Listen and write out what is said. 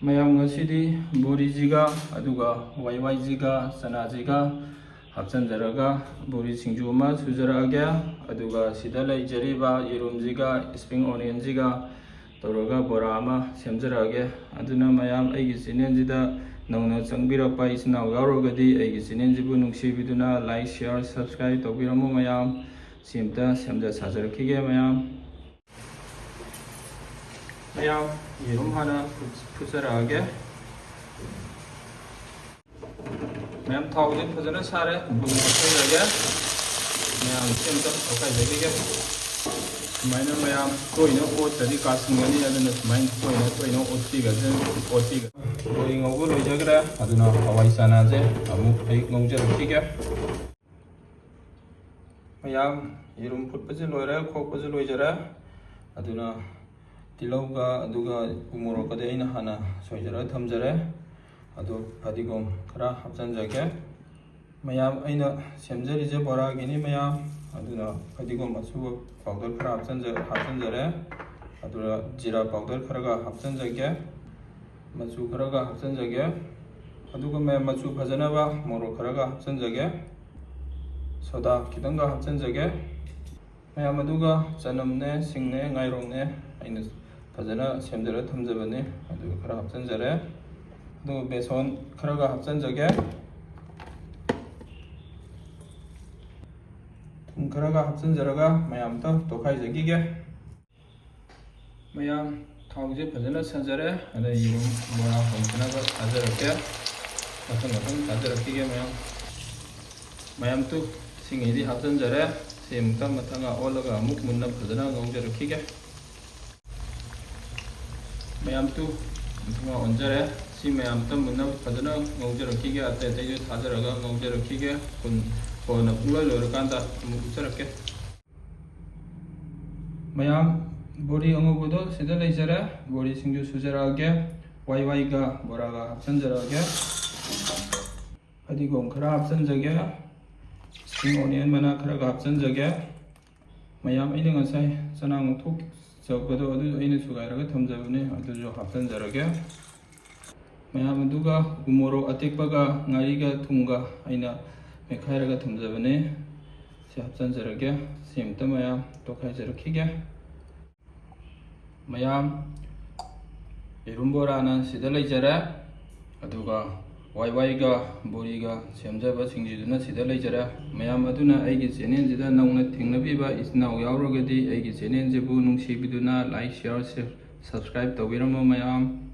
ꯃꯌꯥꯝ ꯉꯁꯤꯗꯤ ꯕꯣꯔꯤꯁꯤꯒ ꯑꯗꯨꯒ ꯋꯥꯏꯋꯥꯏꯁꯤꯒ ꯆꯅꯥꯁꯤꯒ ꯍꯥꯞꯆꯟꯖꯔꯒ ꯕꯣꯔꯤ ꯁꯤꯡꯖꯨ ꯑꯃ ꯁꯨꯖꯔꯛꯑꯒꯦ. ꯑꯗꯨꯒ ꯁꯤꯗ ꯂꯩꯖꯔꯤꯕ ꯌꯦꯔꯨꯝꯁꯤꯒ ꯏꯁꯄ꯭ꯔꯤꯡ ꯑꯣꯅꯤꯌꯟꯁꯤꯒ ꯇꯧꯔꯒ ꯕꯣꯔꯥ ꯑꯃ ꯁꯦꯝꯖꯔꯛꯑꯒꯦ. ꯑꯗꯨꯅ ꯃꯌꯥꯝ ꯑꯩꯒꯤ ꯆꯦꯅꯦꯜꯁꯤꯗ ꯅꯧꯅ ꯆꯪꯕꯤꯔꯛꯄ ꯏꯆꯤꯟ ꯏꯅꯥꯎ ꯌꯥꯎꯔꯒꯗꯤ ꯑꯩꯒꯤ ꯆꯦꯅꯦꯜꯁꯤꯕꯨ ꯅꯨꯡꯁꯤꯕꯤꯗꯨꯅ ꯂꯥꯏꯛ ꯁꯤꯌꯥꯔ ꯁꯕꯁꯀ꯭ꯔꯥꯏꯕ ꯇꯧꯕꯤꯔꯝꯃꯨ ꯃꯌꯥꯝ. ꯁꯤ ꯑꯃꯇ ꯁꯦꯝꯖ ꯁꯥꯖꯔꯛꯈꯤꯒꯦ ꯃꯌꯥꯝ. ꯌꯦꯔꯨꯝ ꯍꯥꯟꯅ ꯐꯨꯠꯆꯔꯛꯑꯒꯦ. ꯊꯥꯎꯁꯦ ꯐꯖꯅ ꯁꯥꯔꯦ. ꯕꯨꯜ ꯍꯥꯞꯆꯔꯒꯦ. ꯁꯤ ꯑꯃꯇ ꯇꯧꯈꯥꯏꯖꯈꯤꯒꯦ. ꯁꯨꯃꯥꯏꯅ ꯇꯣꯏꯅ ꯑꯣꯠꯇ꯭ꯔꯗꯤ ꯀꯥꯁꯤꯟꯒꯅꯤ. ꯑꯗꯨꯅ ꯁꯨꯃꯥꯏꯅ ꯇꯣꯏꯅ ꯑꯣꯠꯄꯤꯒ. ꯕꯣꯔꯤ ꯉꯧꯕ ꯂꯣꯏꯖꯈ꯭ꯔꯦ. ꯑꯗꯨꯅ ꯍꯋꯥꯏ ꯆꯅꯥꯁꯦ ꯑꯃꯨꯛ ꯑꯩ ꯉꯧꯖꯔꯛꯈꯤꯒꯦ. ꯌꯦꯔꯨꯝ ꯐꯨꯠꯄꯁꯦ ꯂꯣꯏꯔꯦ, ꯈꯣꯛꯄꯁꯨ ꯂꯣꯏꯖꯔꯦ. ꯑꯗꯨꯅ ꯇꯤꯜꯍꯧꯒ ꯑꯗꯨꯒ ꯎꯃꯣꯔꯣꯛꯀꯗꯤ ꯑꯩꯅ ꯍꯥꯟꯅ ꯁꯣꯏꯖꯔꯒ ꯊꯝꯖꯔꯦ. ꯑꯗꯨ ꯐꯗꯤꯒꯣꯝ ꯈꯔ ꯍꯥꯞꯆꯤꯟꯖꯒꯦ. ꯑꯩꯅ ꯁꯦꯝꯖꯔꯤꯁꯦ ꯕꯣꯔꯥꯒꯤꯅꯤ ꯃꯌꯥꯝ. ꯑꯗꯨꯅ ꯐꯗꯤꯒꯣꯝ ꯑꯁꯨꯕ ꯄꯥꯎꯗꯔ ꯈꯔ ꯍꯥꯞꯆꯤꯟꯖꯔꯦ. ꯑꯗꯨꯒ ꯖꯤꯔꯥ ꯄꯥꯎꯗꯔ ꯈꯔꯒ ꯍꯥꯞꯆꯤꯟꯖꯒꯦ. ꯃꯆꯨ ꯈꯔꯒ ꯍꯥꯞꯆꯤꯟꯖꯒꯦ. ꯑꯗꯨꯒ ꯃꯆꯨ ꯐꯖꯅꯕ ꯃꯣꯔꯣꯛ ꯈꯔꯒ ꯍꯥꯞꯆꯤꯟꯖꯒꯦ. ꯁꯣꯗꯥ ꯈꯤꯇꯪꯒ ꯍꯥꯞꯆꯤꯟꯖꯒꯦ. ꯑꯗꯨꯒ ꯆꯅꯝꯅꯦ, ꯁꯤꯡꯅꯦ, ꯉꯥꯏꯔꯣꯡꯅꯦ ꯑꯩꯅ ꯐꯖꯅ ꯁꯦꯝꯖꯔ ꯊꯝꯖꯕꯅꯤ. ꯑꯗꯨꯒꯈꯔ ꯍꯥꯞꯆꯤꯟꯖꯔꯦ. ꯑꯗꯨꯒ ꯕꯦꯁꯣꯟ ꯈꯔꯒ ꯍꯥꯞꯆꯤꯟꯖꯒꯦ. ꯊꯨꯝ ꯈꯔꯒ ꯍꯥꯞꯆꯤꯟꯖꯔꯒ ꯑꯝꯇ ꯇꯣꯠꯈꯥꯏꯖꯈꯤꯒꯦ. ꯊꯥꯎꯁꯦ ꯐꯖꯅ ꯁꯥꯖꯔꯦ. ꯑꯗ ꯌꯦꯔꯨꯝ ꯕꯣꯔꯥ ꯍꯧꯅꯅꯕ ꯊꯥꯖꯔꯛꯀꯦ. ꯃꯊꯪ ꯊꯥꯖꯔꯛꯈꯤꯒꯦ ꯃꯌꯥꯝ ꯁꯤꯡꯉꯩꯗꯤ ꯍꯥꯞꯆꯤꯟꯖꯔꯦ. ꯁꯤ ꯃꯊꯪ ꯑꯣꯜꯂꯒ ꯑꯃꯨꯛ ꯃꯨꯟꯅ ꯐꯖꯅ ꯉꯧꯖꯔꯛꯈꯤꯒꯦ. ꯃꯊꯪ ꯑꯣꯟꯖꯔꯦ. ꯁꯤ ꯃꯨꯟꯅ ꯐꯖꯅ ꯉꯧꯖꯔꯛꯈꯤꯒꯦ. ꯑꯇꯩꯁꯨ ꯊꯥꯖꯔꯒ ꯉꯧꯖꯔꯛꯈꯤꯒꯦ. ꯀꯣꯟꯅ ꯄꯨꯡꯂꯣꯏ ꯂꯣꯏꯔꯀꯥꯟꯗ ꯑꯃꯨꯛ ꯎꯠꯆꯔꯛꯀꯦ. ꯕꯣꯔꯤ ꯑꯉꯧꯕꯗꯣ ꯁꯤꯗ ꯂꯩꯖꯔꯦ. ꯕꯣꯔꯤ ꯁꯤꯡꯖꯨ ꯁꯨꯖꯔꯛꯑꯒꯦ. ꯋꯥꯏꯒ ꯕꯣꯔꯥꯒ ꯍꯥꯞꯆꯤꯟꯖꯔꯛꯑꯒꯦ. ꯐꯗꯤꯒꯣꯝ ꯈꯔ ꯍꯥꯞꯆꯤꯟꯖꯒꯦ. Spring onion ꯃꯅꯥꯈꯔꯒ ꯍꯥꯞꯆꯤꯟꯖꯒꯦ. ꯑꯩꯅ ꯉꯁꯥꯏ ꯆꯅꯥ ꯉꯧꯊꯣꯛꯆꯕꯗꯣ ꯑꯗꯨ ꯑꯩꯅ ꯁꯨꯒꯥꯏꯔꯒ ꯊꯝꯖꯕꯅꯤ. ꯑꯗꯨꯁꯨ ꯍꯥꯞꯆꯤꯟꯖꯔꯒꯦ. ꯑꯗꯨꯒ ꯎꯃꯣꯔꯣꯛ ꯑꯇꯦꯛꯄꯒ ꯉꯥꯔꯤꯒ ꯊꯨꯝꯒ ꯑꯩꯅ ꯃꯦꯠꯈꯥꯏꯔꯒ ꯊꯝꯖꯕꯅꯤ. ꯁꯤ ꯍꯥꯞꯆꯤꯟꯖꯔꯒꯦ. ꯁꯤ ꯑꯃꯇ ꯇꯣꯠꯈꯥꯏꯖꯔꯛꯈꯤꯒꯦ. ꯌꯦꯔꯨꯝ ꯕꯣꯔꯥꯅ ꯁꯤꯗ ꯂꯩꯖꯔꯦ. ꯑꯗꯨꯒ ꯋꯥꯏꯒ ꯕꯣꯔꯤꯒ ꯁꯦꯝꯖꯕ ꯁꯤꯡꯖꯨꯗꯨꯅ ꯁꯤꯗ ꯂꯩꯖꯔꯦ. ꯑꯗꯨꯅ ꯑꯩꯒꯤ ꯆꯦꯅꯦꯜꯁꯤꯗ ꯅꯧꯅ ꯊꯦꯡꯅꯕꯤꯕ ꯏꯆꯤꯟ ꯏꯅꯥꯎ ꯌꯥꯎꯔꯒꯗꯤ ꯑꯩꯒꯤ ꯆꯦꯅꯦꯜꯁꯤꯕꯨ ꯅꯨꯡꯁꯤꯕꯤꯗꯨꯅ ꯂꯥꯏꯛ ꯁꯤꯌꯥꯔ ꯁꯕꯁꯀ꯭ꯔꯥꯏꯕ ꯇꯧꯕꯤꯔꯝꯃꯨ ꯃꯌꯥꯝ.